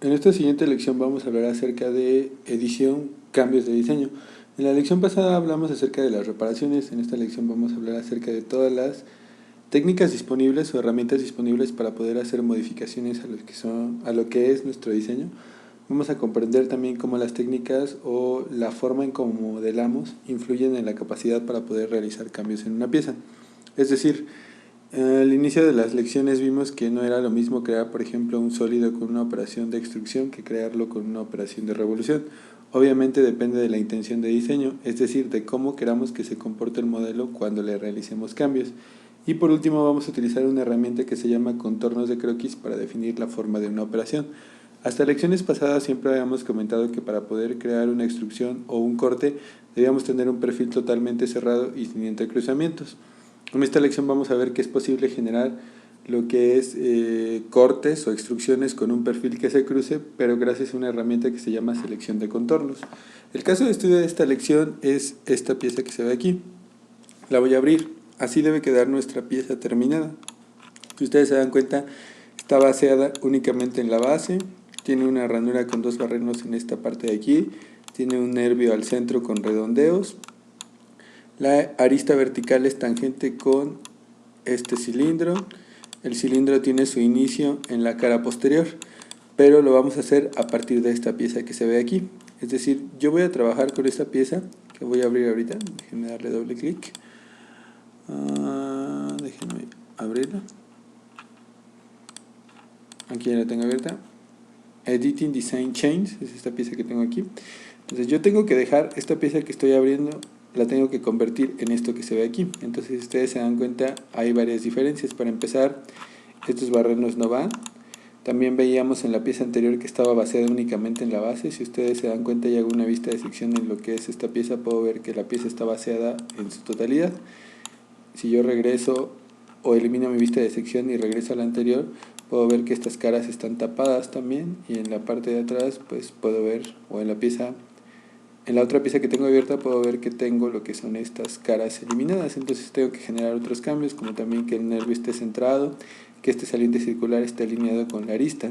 En esta siguiente lección vamos a hablar acerca de edición, cambios de diseño. En la lección pasada hablamos acerca de las reparaciones, en esta lección vamos a hablar acerca de todas las técnicas disponibles o herramientas disponibles para poder hacer modificaciones a lo que es nuestro diseño. Vamos a comprender también cómo las técnicas o la forma en cómo modelamos influyen en la capacidad para poder realizar cambios en una pieza. Es decir, al inicio de las lecciones vimos que no era lo mismo crear, por ejemplo, un sólido con una operación de extrusión que crearlo con una operación de revolución. Obviamente depende de la intención de diseño, es decir, de cómo queramos que se comporte el modelo cuando le realicemos cambios. Y por último vamos a utilizar una herramienta que se llama contornos de croquis para definir la forma de una operación. Hasta lecciones pasadas siempre habíamos comentado que para poder crear una extrusión o un corte debíamos tener un perfil totalmente cerrado y sin entrecruzamientos. En esta lección vamos a ver que es posible generar lo que es cortes o extrusiones con un perfil que se cruce, pero gracias a una herramienta que se llama selección de contornos. El caso de estudio de esta lección es esta pieza que se ve aquí. La voy a abrir, así debe quedar nuestra pieza terminada. Si ustedes se dan cuenta, está baseada únicamente en la base, tiene una ranura con dos barrenos en esta parte de aquí, tiene un nervio al centro con redondeos. La arista vertical es tangente con este cilindro. El cilindro tiene su inicio en la cara posterior, pero lo vamos a hacer a partir de esta pieza que se ve aquí. Es decir, yo voy a trabajar con esta pieza que voy a abrir ahorita. Déjenme darle doble clic. Déjenme abrirla. Aquí ya la tengo abierta. Editing Design Chains es esta pieza que tengo aquí. Entonces yo tengo que dejar esta pieza que estoy abriendo, la tengo que convertir en esto que se ve aquí. Entonces si ustedes se dan cuenta, hay varias diferencias. Para empezar, estos barrenos no van. También veíamos en la pieza anterior que estaba baseada únicamente en la base. Si ustedes se dan cuenta y hago una vista de sección en lo que es esta pieza, puedo ver que la pieza está baseada en su totalidad. Si yo regreso o elimino mi vista de sección y regreso a la anterior, puedo ver que estas caras están tapadas también, y en la parte de atrás pues puedo ver, o en la otra pieza que tengo abierta puedo ver que tengo lo que son estas caras eliminadas. Entonces tengo que generar otros cambios, como también que el nervio esté centrado, que este saliente circular esté alineado con la arista.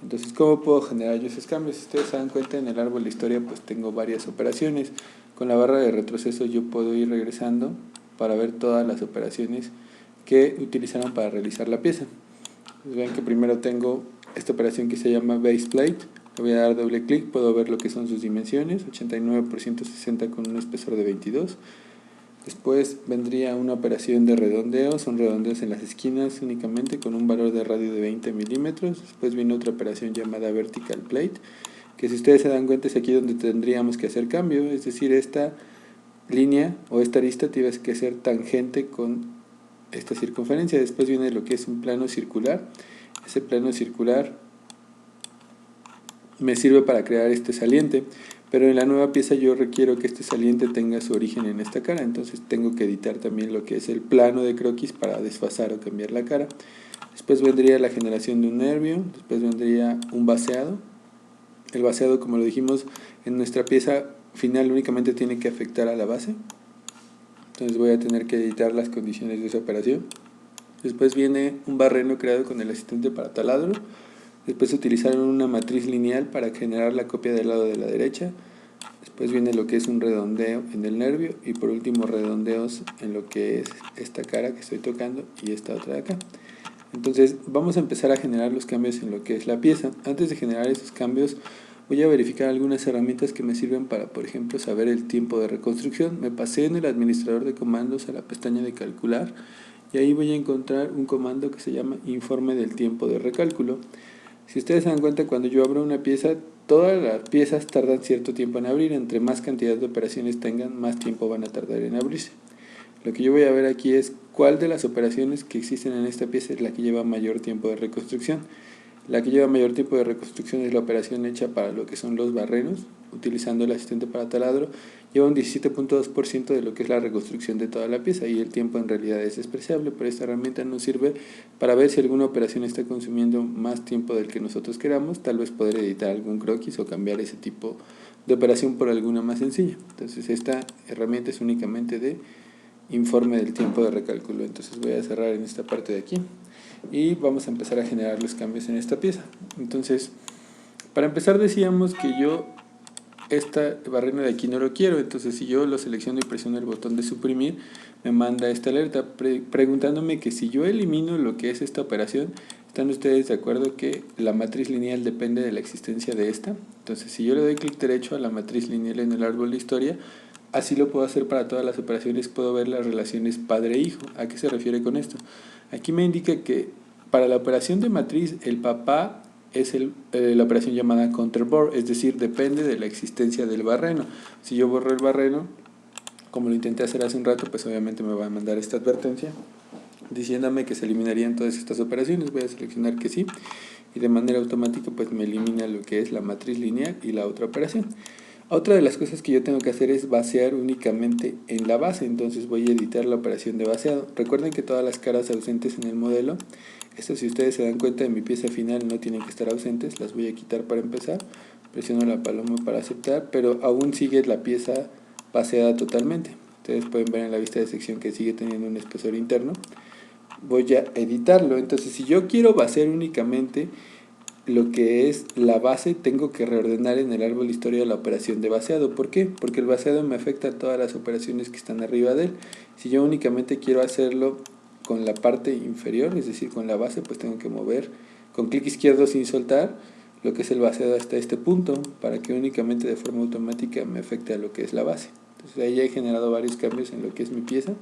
Entonces, ¿cómo puedo generar yo esos cambios? Si ustedes se dan cuenta, en el árbol de historia pues tengo varias operaciones. Con la barra de retroceso yo puedo ir regresando para ver todas las operaciones que utilizaron para realizar la pieza. Pues ven que primero tengo esta operación que se llama base plate. Le voy a dar doble clic, puedo ver lo que son sus dimensiones, 89 por 160 con un espesor de 22. Después vendría una operación de redondeo, son redondeos en las esquinas únicamente con un valor de radio de 20 milímetros. Después viene otra operación llamada vertical plate, que si ustedes se dan cuenta es aquí donde tendríamos que hacer cambio, es decir, esta línea o esta arista tiene que ser tangente con esta circunferencia. Después viene lo que es un plano circular. Ese plano circular me sirve para crear este saliente, pero en la nueva pieza yo requiero que este saliente tenga su origen en esta cara, entonces tengo que editar también lo que es el plano de croquis para desfasar o cambiar la cara. Después vendría la generación de un nervio, después vendría un vaciado. El vaciado, como lo dijimos, en nuestra pieza final únicamente tiene que afectar a la base, entonces voy a tener que editar las condiciones de esa operación. Después viene un barreno creado con el asistente para taladro. Después utilizaron una matriz lineal para generar la copia del lado de la derecha. Después viene lo que es un redondeo en el nervio, y por último redondeos en lo que es esta cara que estoy tocando y esta otra de acá. Entonces vamos a empezar a generar los cambios en lo que es la pieza. Antes de generar esos cambios voy a verificar algunas herramientas que me sirven para, por ejemplo, saber el tiempo de reconstrucción. Me pasé en el administrador de comandos a la pestaña de calcular, y ahí voy a encontrar un comando que se llama informe del tiempo de recálculo. Si ustedes se dan cuenta, cuando yo abro una pieza, todas las piezas tardan cierto tiempo en abrir. Entre más cantidad de operaciones tengan, más tiempo van a tardar en abrirse. Lo que yo voy a ver aquí es cuál de las operaciones que existen en esta pieza es la que lleva mayor tiempo de reconstrucción. La que lleva mayor tiempo de reconstrucción es la operación hecha para lo que son los barrenos, utilizando el asistente para taladro. Lleva un 17.2% de lo que es la reconstrucción de toda la pieza, y el tiempo en realidad es despreciable, pero esta herramienta nos sirve para ver si alguna operación está consumiendo más tiempo del que nosotros queramos, tal vez poder editar algún croquis o cambiar ese tipo de operación por alguna más sencilla. Entonces esta herramienta es únicamente de informe del tiempo de recálculo. Entonces voy a cerrar en esta parte de aquí y vamos a empezar a generar los cambios en esta pieza. Entonces Para empezar decíamos que yo esta barreno de aquí no lo quiero, entonces si yo lo selecciono y presiono el botón de suprimir, me manda esta alerta preguntándome que si yo elimino lo que es esta operación, ¿están ustedes de acuerdo que la matriz lineal depende de la existencia de esta? Entonces si yo le doy clic derecho a la matriz lineal en el árbol de historia, así lo puedo hacer para todas las operaciones, puedo ver las relaciones padre-hijo. ¿A qué se refiere con esto? Aquí me indica que para la operación de matriz, el papá es la operación llamada counterbore, es decir, depende de la existencia del barreno. Si yo borro el barreno, como lo intenté hacer hace un rato, pues obviamente me va a mandar esta advertencia diciéndome que se eliminarían todas estas operaciones. Voy a seleccionar que sí, y de manera automática pues me elimina lo que es la matriz lineal y la otra operación. Otra de las cosas que yo tengo que hacer es vaciar únicamente en la base, entonces voy a editar la operación de vaciado. Recuerden que todas las caras ausentes en el modelo, esto si ustedes se dan cuenta de mi pieza final no tienen que estar ausentes, las voy a quitar para empezar, presiono la paloma para aceptar, pero aún sigue la pieza vaciada totalmente. Ustedes pueden ver en la vista de sección que sigue teniendo un espesor interno. Voy a editarlo, entonces si yo quiero vaciar únicamente lo que es la base, tengo que reordenar en el árbol de historia la operación de vaciado. ¿Por qué? Porque el vaciado me afecta a todas las operaciones que están arriba de él. Si yo únicamente quiero hacerlo con la parte inferior, es decir, con la base, pues tengo que mover con clic izquierdo sin soltar lo que es el vaciado hasta este punto, para que únicamente de forma automática me afecte a lo que es la base. Entonces ahí ya he generado varios cambios en lo que es mi pieza.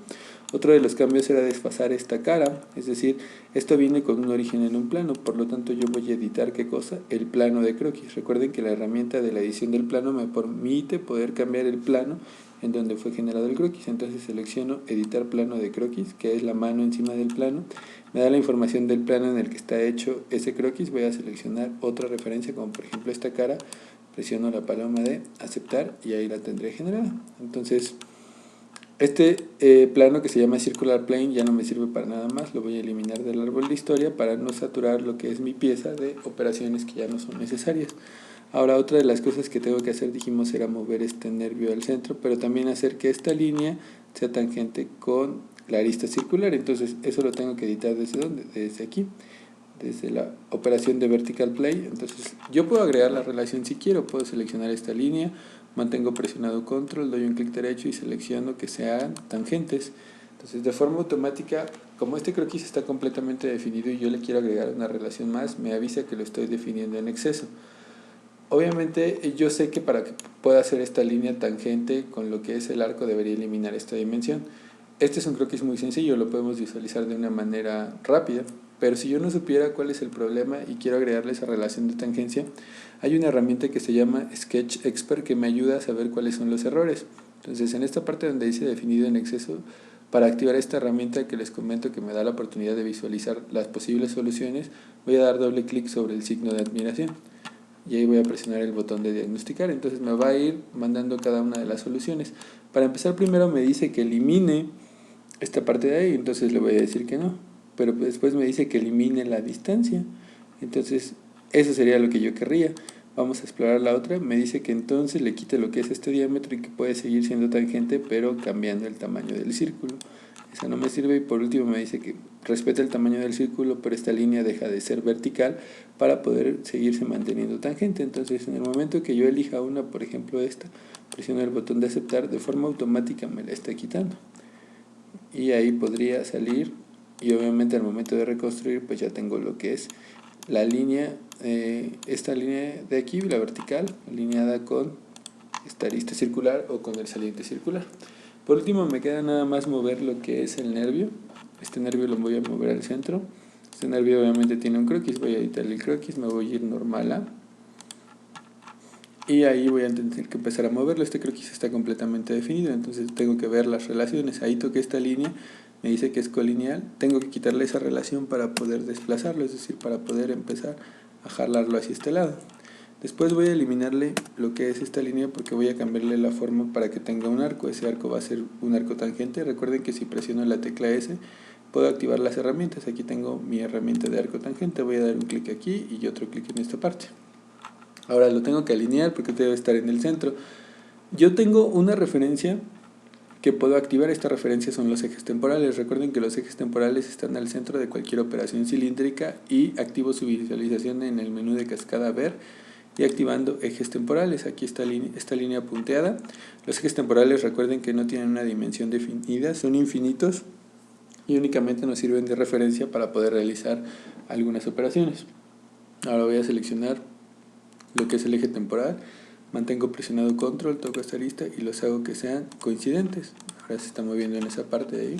Otro de los cambios era desfasar esta cara, es decir, esto viene con un origen en un plano, por lo tanto yo voy a editar ¿qué cosa? El plano de croquis. Recuerden que la herramienta de la edición del plano me permite poder cambiar el plano en donde fue generado el croquis. Entonces selecciono editar plano de croquis, que es la mano encima del plano, me da la información del plano en el que está hecho ese croquis. Voy a seleccionar otra referencia, como por ejemplo esta cara, presiono la paloma de aceptar y ahí la tendré generada. Entonces este plano que se llama Circular Plane ya no me sirve para nada más, lo voy a eliminar del árbol de historia para no saturar lo que es mi pieza de operaciones que ya no son necesarias. Ahora otra de las cosas que tengo que hacer, dijimos, era mover este nervio al centro, pero también hacer que esta línea sea tangente con la arista circular. Entonces eso lo tengo que editar ¿desde dónde? Desde aquí, desde la operación de Vertical Play. Entonces yo puedo agregar la relación si quiero, puedo seleccionar esta línea, mantengo presionado control, doy un clic derecho y selecciono que sean tangentes. Entonces de forma automática, como este croquis está completamente definido y yo le quiero agregar una relación más, me avisa que lo estoy definiendo en exceso. Obviamente yo sé que para que pueda hacer esta línea tangente con lo que es el arco debería eliminar esta dimensión. Este es un croquis muy sencillo, lo podemos visualizar de una manera rápida, pero si yo no supiera cuál es el problema y quiero agregarle esa relación de tangencia, hay una herramienta que se llama Sketch Expert que me ayuda a saber cuáles son los errores. Entonces en esta parte donde dice definido en exceso, para activar esta herramienta que les comento que me da la oportunidad de visualizar las posibles soluciones, voy a dar doble clic sobre el signo de admiración y ahí voy a presionar el botón de diagnosticar. Entonces me va a ir mandando cada una de las soluciones. Para empezar, primero me dice que elimine esta parte de ahí, entonces le voy a decir que no, pero después me dice que elimine la distancia, entonces eso sería lo que yo querría. Vamos a explorar la otra, me dice que entonces le quite lo que es este diámetro y que puede seguir siendo tangente pero cambiando el tamaño del círculo. Esa no me sirve. Y por último me dice que respeta el tamaño del círculo, pero esta línea deja de ser vertical para poder seguirse manteniendo tangente. Entonces en el momento que yo elija una, por ejemplo esta, presiono el botón de aceptar, de forma automática me la está quitando y ahí podría salir, y obviamente al momento de reconstruir pues ya tengo lo que es la línea, esta línea de aquí, la vertical, alineada con esta arista circular o con el saliente circular. Por último me queda nada más mover lo que es el nervio. Este nervio lo voy a mover al centro. Este nervio obviamente tiene un croquis, voy a editar el croquis, me voy a ir normal a, y ahí voy a tener que empezar a moverlo. Este croquis está completamente definido, entonces tengo que ver las relaciones. Ahí toqué esta línea, me dice que es colineal, tengo que quitarle esa relación para poder desplazarlo, es decir, para poder empezar a jalarlo hacia este lado. Después voy a eliminarle lo que es esta línea porque voy a cambiarle la forma para que tenga un arco. Ese arco va a ser un arco tangente. Recuerden que si presiono la tecla S puedo activar las herramientas. Aquí tengo mi herramienta de arco tangente, voy a dar un clic aquí y otro clic en esta parte. Ahora lo tengo que alinear porque debe estar en el centro. Yo tengo una referencia que puedo activar. Esta referencia son los ejes temporales. Recuerden que los ejes temporales están al centro de cualquier operación cilíndrica y activo su visualización en el menú de cascada ver y activando ejes temporales. Aquí está esta línea punteada. Los ejes temporales, recuerden que no tienen una dimensión definida, son infinitos y únicamente nos sirven de referencia para poder realizar algunas operaciones. Ahora voy a seleccionar lo que es el eje temporal, mantengo presionado control, toco esta arista y los hago que sean coincidentes. Ahora se está moviendo en esa parte de ahí.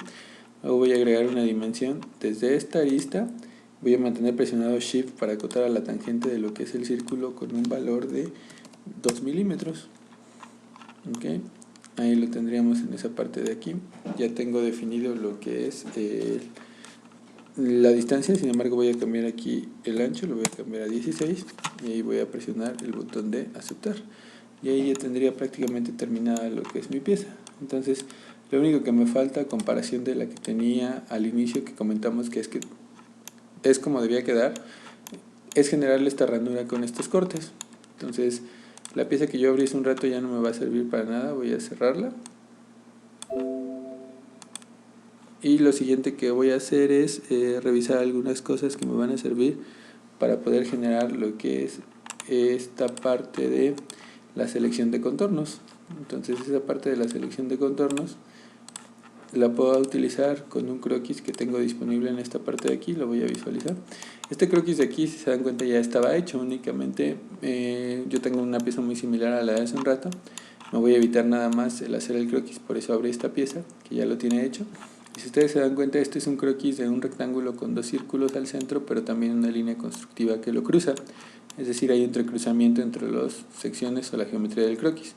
Luego voy a agregar una dimensión desde esta arista, voy a mantener presionado shift para acotar a la tangente de lo que es el círculo con un valor de 2 milímetros. Okay. Ahí lo tendríamos en esa parte de aquí. Ya tengo definido lo que es la distancia, sin embargo voy a cambiar aquí el ancho, lo voy a cambiar a 16 y ahí voy a presionar el botón de aceptar y ahí ya tendría prácticamente terminada lo que es mi pieza. Entonces lo único que me falta a comparación de la que tenía al inicio, que comentamos que es como debía quedar, es generarle esta ranura con estos cortes. Entonces la pieza que yo abrí hace un rato ya no me va a servir para nada, voy a cerrarla. Y lo siguiente que voy a hacer es revisar algunas cosas que me van a servir para poder generar lo que es esta parte de la selección de contornos. Entonces esa parte de la selección de contornos la puedo utilizar con un croquis que tengo disponible en esta parte de aquí, lo voy a visualizar. Este croquis de aquí, si se dan cuenta, ya estaba hecho, únicamente yo tengo una pieza muy similar a la de hace un rato. Me voy a evitar nada más el hacer el croquis, por eso abrí esta pieza que ya lo tiene hecho. Y si ustedes se dan cuenta, este es un croquis de un rectángulo con dos círculos al centro, pero también una línea constructiva que lo cruza. Es decir, hay un entrecruzamiento entre las secciones o la geometría del croquis.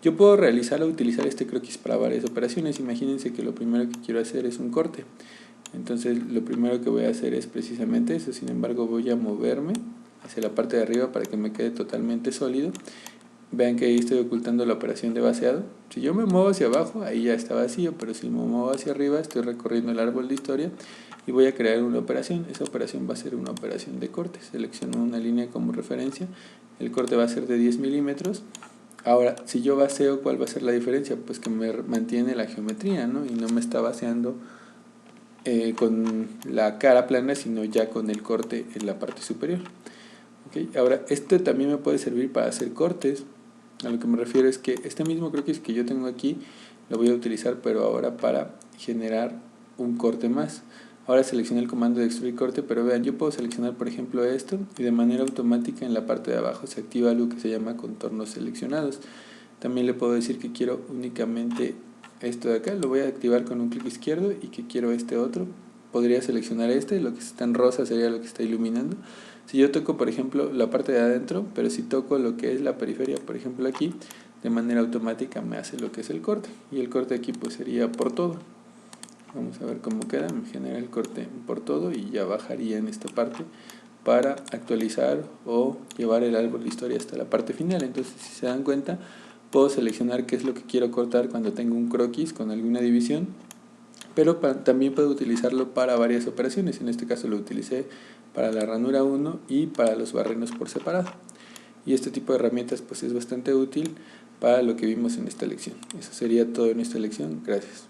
Yo puedo realizar o utilizar este croquis para varias operaciones. Imagínense que lo primero que quiero hacer es un corte. Entonces lo primero que voy a hacer es precisamente eso. Sin embargo, voy a moverme hacia la parte de arriba para que me quede totalmente sólido. Vean que ahí estoy ocultando la operación de vaciado. Si yo me muevo hacia abajo, ahí ya está vacío, pero si me muevo hacia arriba, estoy recorriendo el árbol de historia y voy a crear una operación. Esa operación va a ser una operación de corte. Selecciono una línea como referencia. El corte va a ser de 10 milímetros. Ahora, si yo vacío, ¿cuál va a ser la diferencia? Pues que me mantiene la geometría, ¿no? Y no me está vaciando con la cara plana, sino ya con el corte en la parte superior. ¿Okay? Ahora, este también me puede servir para hacer cortes. A lo que me refiero es que este mismo croquis que yo tengo aquí lo voy a utilizar, pero ahora para generar un corte más. Ahora seleccioné el comando de extruir corte, pero vean, yo puedo seleccionar por ejemplo esto y de manera automática en la parte de abajo se activa algo que se llama contornos seleccionados. También le puedo decir que quiero únicamente esto de acá, lo voy a activar con un clic izquierdo y que quiero este otro. Podría seleccionar este, lo que está en rosa sería lo que está iluminando. Si yo toco por ejemplo la parte de adentro, pero si toco lo que es la periferia, por ejemplo aquí, de manera automática me hace lo que es el corte. Y el corte aquí pues sería por todo. Vamos a ver cómo queda, me genera el corte por todo y ya bajaría en esta parte para actualizar o llevar el árbol de historia hasta la parte final. Entonces si se dan cuenta, puedo seleccionar qué es lo que quiero cortar cuando tengo un croquis con alguna división, pero también puedo utilizarlo para varias operaciones. En este caso lo utilicé para la ranura 1 y para los barrenos por separado. Y este tipo de herramientas pues es bastante útil para lo que vimos en esta lección. Eso sería todo en esta lección. Gracias.